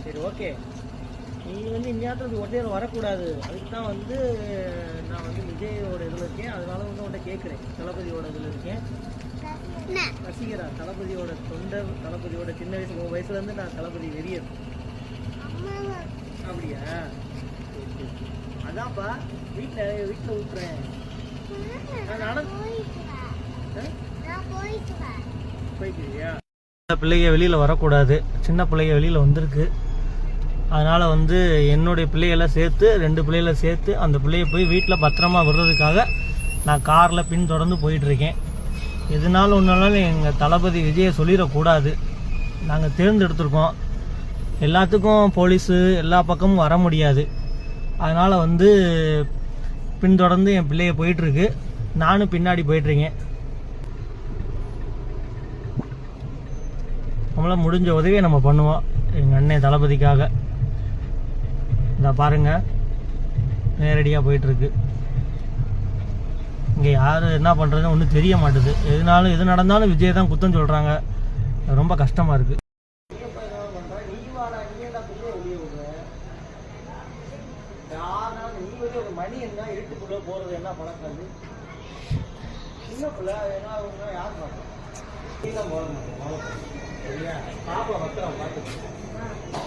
சரி ஓகே, நீ வந்து இந்நேரத்தில் ஒட்டையில் வரக்கூடாது. அதுக்கு தான் வந்து நான் வந்து விஜயோட இதில் இருக்கேன். அதனால வந்து உன்ட்ட கேட்குறேன். தளபதியோட இதில் இருக்கேன். ரசிகரா தளபதியோட தொண்டர், தளபதியோட சின்ன வயசுலேருந்து நான் தளபதி வெறியர். அப்படியா? அதான்ப்பா வீட்டில் ஊட்டுறேன். போய்க்கிறியா? பிள்ளைங்க வெளியில் வரக்கூடாது, சின்ன பிள்ளைங்க வெளியில் வந்திருக்கு. அதனால் வந்து என்னுடைய பிள்ளைகளை சேர்த்து 2 பிள்ளைகளை சேர்த்து அந்த பிள்ளையை போய் வீட்டில் பத்திரமா விடுறதுக்காக நான் காரில் பின்தொடர்ந்து போயிட்டுருக்கேன். எதுனாலும் ஒன்றாலும் எங்கள் தளபதி விஜயை சொல்லிடக்கூடாது. நாங்கள் தேர்ந்தெடுத்திருக்கோம். எல்லாத்துக்கும் போலீஸு எல்லா பக்கமும் வர முடியாது. அதனால் வந்து பின்தொடர்ந்து என் பிள்ளைய போயிட்டுருக்கு. நானும் பின்னாடி போயிட்டுருக்கேன். நம்மளால் முடிஞ்ச உதவியை நம்ம பண்ணுவோம் எங்கள் அண்ணன் தளபதிக்காக. இதை பாருங்கள், நேரடியாக போயிட்டுருக்கு. இங்கே யார் என்ன பண்ணுறதுன்னு ஒன்றும் தெரிய மாட்டுது. எது நடந்தாலும் விஜய் தான் குத்தம் சொல்கிறாங்க. ரொம்ப கஷ்டமாக இருக்குது. மணி என்ன இருட்டுக்குள்ளே போகிறது என்ன பழக்காது. சின்ன பிள்ளை என்ன யார் பார்க்கணும்? போட மாட்டோம். சரியா? பாப்பா பத்திரம் பார்த்துக்கணும்.